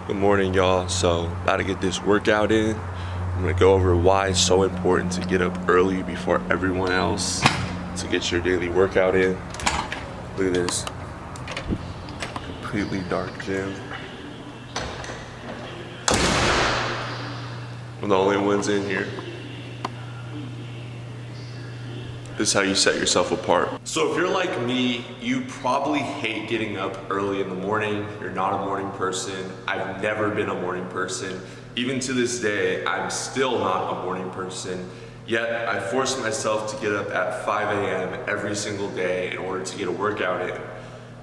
Good morning, y'all. So, about to get this workout in. I'm gonna go over why it's so important to get up early before everyone else to get your daily workout in. Look at this. Completely dark gym. I'm the only ones in here. This is how you set yourself apart. So if you're like me, you probably hate getting up early in the morning. You're not a morning person. I've never been a morning person. Even to this day, I'm still not a morning person. Yet I force myself to get up at 5 a.m. every single day in order to get a workout in.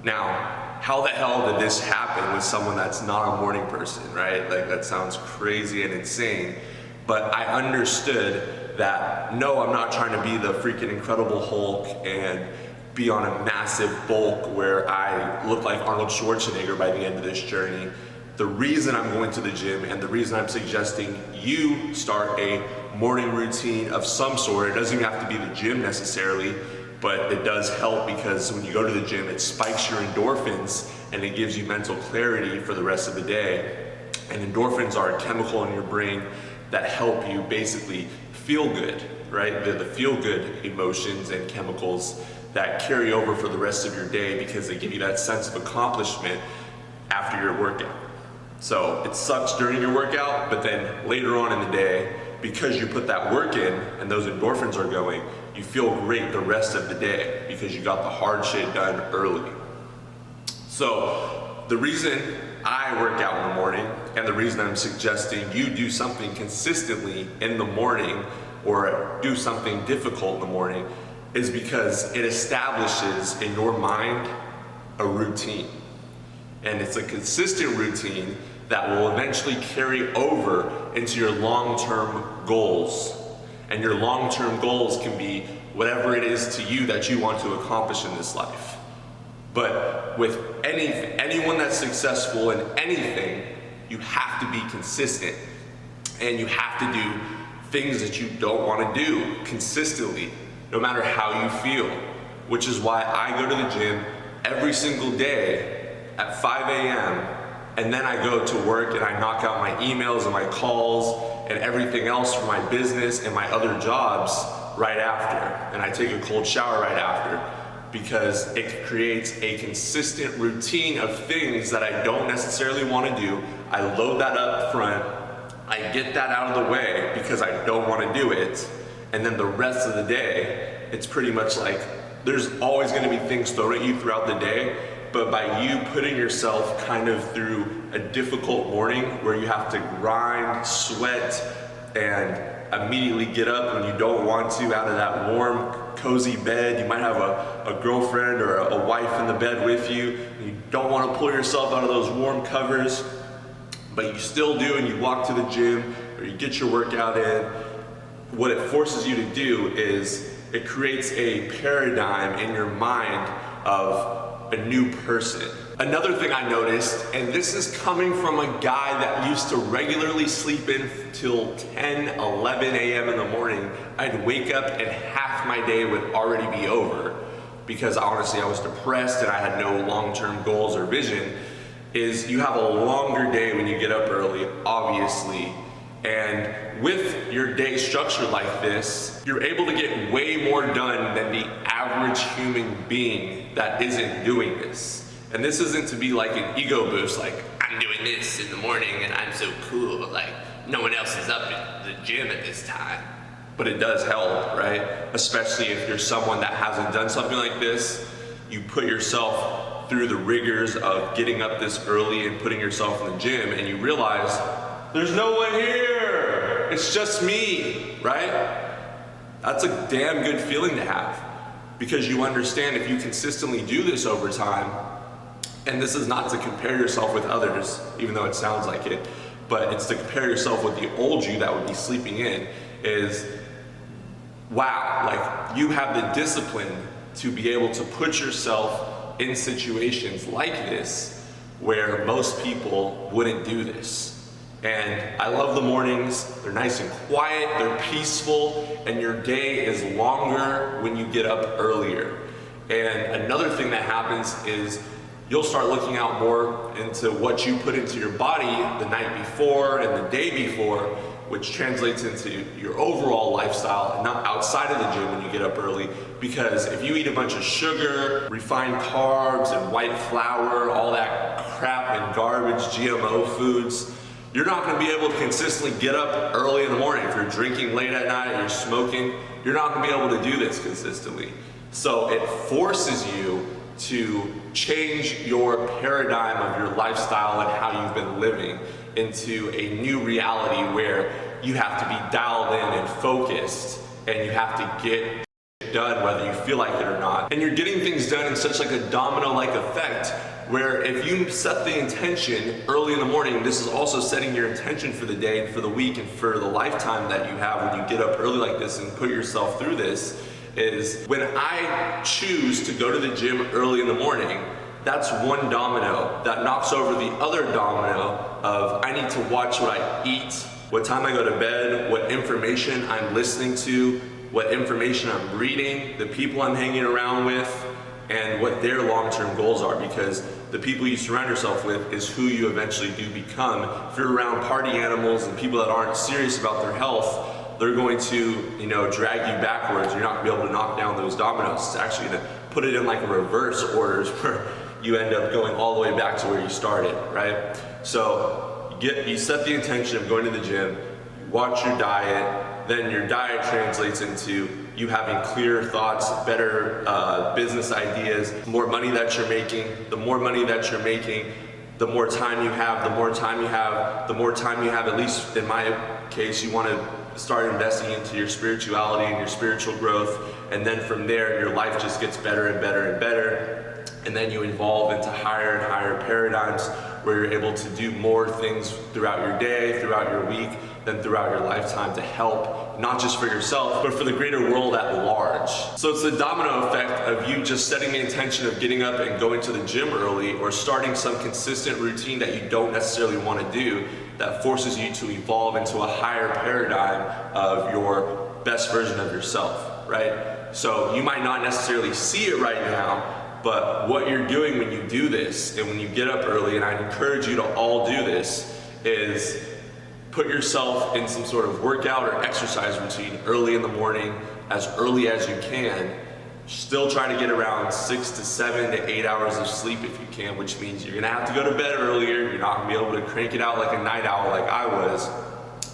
Now, how the hell did this happen with someone that's not a morning person, right? Like, that sounds crazy and insane. But I understood that no, I'm not trying to be the freaking Incredible Hulk and be on a massive bulk where I look like Arnold Schwarzenegger by the end of this journey. The reason I'm going to the gym and the reason I'm suggesting you start a morning routine of some sort, it doesn't even have to be the gym necessarily, but it does help because when you go to the gym, it spikes your endorphins and it gives you mental clarity for the rest of the day. And endorphins are a chemical in your brain that help you basically feel good, right? They're the feel good emotions and chemicals that carry over for the rest of your day because they give you that sense of accomplishment after your workout. So it sucks during your workout, but then later on in the day, because you put that work in and those endorphins are going, you feel great the rest of the day because you got the hard shit done early. So the reason I work out in the morning and the reason I'm suggesting you do something consistently in the morning or do something difficult in the morning is because it establishes in your mind a routine. And it's a consistent routine that will eventually carry over into your long-term goals. And your long-term goals can be whatever it is to you that you want to accomplish in this life. But with anyone that's successful in anything, you have to be consistent and you have to do things that you don't want to do consistently, no matter how you feel, which is why I go to the gym every single day at 5 a.m. and then I go to work and I knock out my emails and my calls and everything else for my business and my other jobs right after. And I take a cold shower right after, because it creates a consistent routine of things that I don't necessarily want to do. I load that up front, I get that out of the way because I don't want to do it, and then the rest of the day, it's pretty much like there's always going to be things thrown at you throughout the day, but by you putting yourself kind of through a difficult morning where you have to grind, sweat, and immediately get up when you don't want to out of that warm, cozy bed. You might have a girlfriend or a wife in the bed with you. And you don't want to pull yourself out of those warm covers, but you still do, and you walk to the gym or you get your workout in. What it forces you to do is it creates a paradigm in your mind of a new person. Another thing I noticed, and this is coming from a guy that used to regularly sleep in till 10, 11 a.m. in the morning, I'd wake up and half my day would already be over because honestly I was depressed and I had no long-term goals or vision, is you have a longer day when you get up early, obviously. And with your day structured like this, you're able to get way more done than the average human being that isn't doing this. And this isn't to be like an ego boost, like I'm doing this in the morning and I'm so cool, like no one else is up at the gym at this time. But it does help, right? Especially if you're someone that hasn't done something like this, you put yourself through the rigors of getting up this early and putting yourself in the gym and you realize there's no one here, it's just me, right? That's a damn good feeling to have because you understand if you consistently do this over time, and this is not to compare yourself with others, even though it sounds like it, but it's to compare yourself with the old you that would be sleeping in, is wow, like you have the discipline to be able to put yourself in situations like this where most people wouldn't do this. And I love the mornings, they're nice and quiet, they're peaceful, and your day is longer when you get up earlier. And another thing that happens is you'll start looking out more into what you put into your body the night before and the day before, which translates into your overall lifestyle and not outside of the gym when you get up early. Because if you eat a bunch of sugar, refined carbs, and white flour, all that crap and garbage, GMO foods, you're not going to be able to consistently get up early in the morning. If you're drinking late at night, you're smoking, you're not going to be able to do this consistently. So it forces you to change your paradigm of your lifestyle and how you've been living into a new reality where you have to be dialed in and focused, and you have to get done whether you feel like it or not. And you're getting things done in such like a domino-like effect, where if you set the intention early in the morning, this is also setting your intention for the day and for the week and for the lifetime that you have when you get up early like this and put yourself through this, is when I choose to go to the gym early in the morning, that's one domino that knocks over the other domino of I need to watch what I eat, what time I go to bed, what information I'm listening to, what information I'm reading, the people I'm hanging around with, and what their long-term goals are, because the people you surround yourself with is who you eventually do become. If you're around party animals and people that aren't serious about their health, they're going to, drag you backwards. You're not going to be able to knock down those dominoes. It's actually going to put it in like a reverse order where you end up going all the way back to where you started, right? So you set the intention of going to the gym, watch your diet, then your diet translates into you having clearer thoughts, better business ideas, more money that you're making. The more money that you're making, the more time you have, at least in my case, you want to start investing into your spirituality and your spiritual growth. And then from there, your life just gets better and better and better. And then you evolve into higher and higher paradigms where you're able to do more things throughout your day, throughout your week, than throughout your lifetime to help, not just for yourself, but for the greater world at large. So it's the domino effect of you just setting the intention of getting up and going to the gym early, or starting some consistent routine that you don't necessarily want to do, that forces you to evolve into a higher paradigm of your best version of yourself, right? So you might not necessarily see it right now, but what you're doing when you do this and when you get up early, and I encourage you to all do this, is put yourself in some sort of workout or exercise routine early in the morning, as early as you can. Still try to get around 6 to 7 to 8 hours of sleep if you can, which means you're gonna have to go to bed earlier. You're not gonna be able to crank it out like a night owl like I was.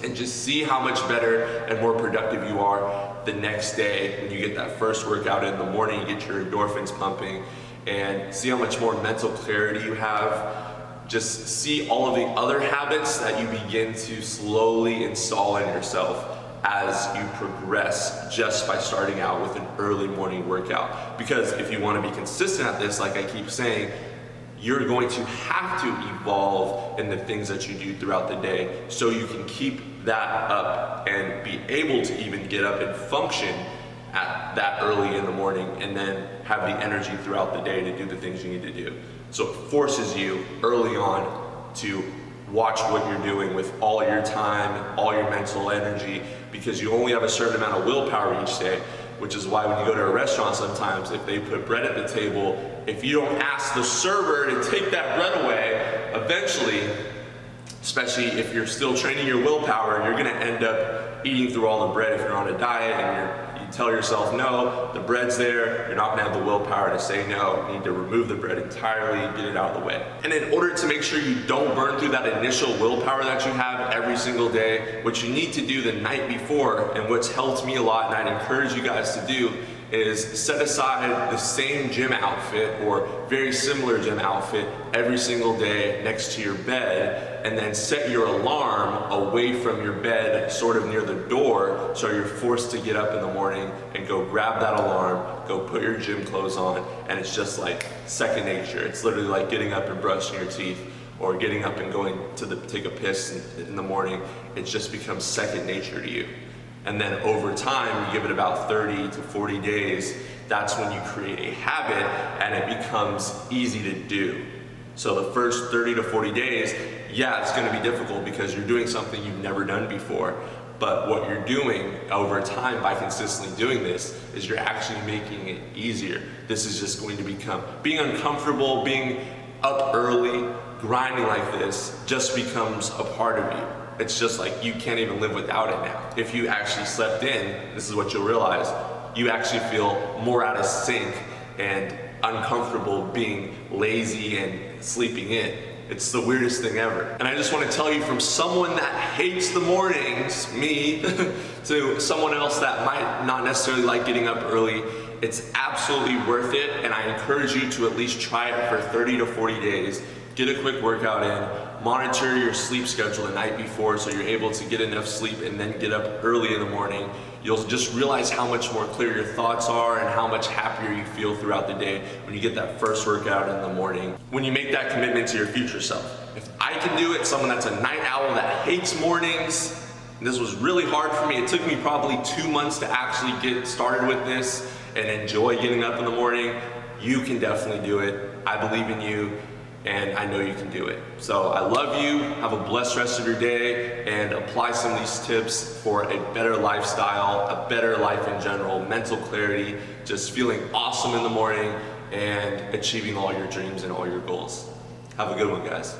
And just see how much better and more productive you are the next day when you get that first workout in the morning. You get your endorphins pumping, and see how much more mental clarity you have. Just see all of the other habits that you begin to slowly install in yourself as you progress, just by starting out with an early morning workout. Because if you want to be consistent at this, like I keep saying, you're going to have to evolve in the things that you do throughout the day, so you can keep that up and be able to even get up and function at that early in the morning, and then have the energy throughout the day to do the things you need to do. So it forces you early on to watch what you're doing with all your time, all your mental energy, because you only have a certain amount of willpower each day, which is why when you go to a restaurant sometimes, if they put bread at the table, if you don't ask the server to take that bread away, eventually, especially if you're still training your willpower, you're gonna end up eating through all the bread if you're on a diet and you tell yourself, no, the bread's there, you're not gonna have the willpower to say no. You need to remove the bread entirely and get it out of the way. And in order to make sure you don't burn through that initial willpower that you have every single day, what you need to do the night before, and what's helped me a lot and I'd encourage you guys to do, is set aside the same gym outfit or very similar gym outfit every single day next to your bed, and then set your alarm away from your bed, sort of near the door, so you're forced to get up in the morning and go grab that alarm, go put your gym clothes on, and it's just like second nature. It's literally like getting up and brushing your teeth, or getting up and going to take a piss in the morning. It just becomes second nature to you. And then over time, you give it about 30 to 40 days, that's when you create a habit and it becomes easy to do. So the first 30 to 40 days, yeah, it's gonna be difficult because you're doing something you've never done before. But what you're doing over time by consistently doing this is you're actually making it easier. This is just going to become, being uncomfortable, being up early, grinding like this just becomes a part of you. It's just like you can't even live without it now. If you actually slept in, this is what you'll realize, you actually feel more out of sync and uncomfortable being lazy and sleeping in. It's the weirdest thing ever. And I just want to tell you, from someone that hates the mornings, me, to someone else that might not necessarily like getting up early, it's absolutely worth it, and I encourage you to at least try it for 30 to 40 days. Get a quick workout in, monitor your sleep schedule the night before so you're able to get enough sleep and then get up early in the morning. You'll just realize how much more clear your thoughts are and how much happier you feel throughout the day when you get that first workout in the morning. When you make that commitment to your future self. If I can do it, someone that's a night owl that hates mornings, this was really hard for me. It took me probably 2 months to actually get started with this and enjoy getting up in the morning. You can definitely do it. I believe in you, and I know you can do it. So I love you. Have a blessed rest of your day, and apply some of these tips for a better lifestyle, a better life in general, mental clarity, just feeling awesome in the morning, and achieving all your dreams and all your goals. Have a good one, guys.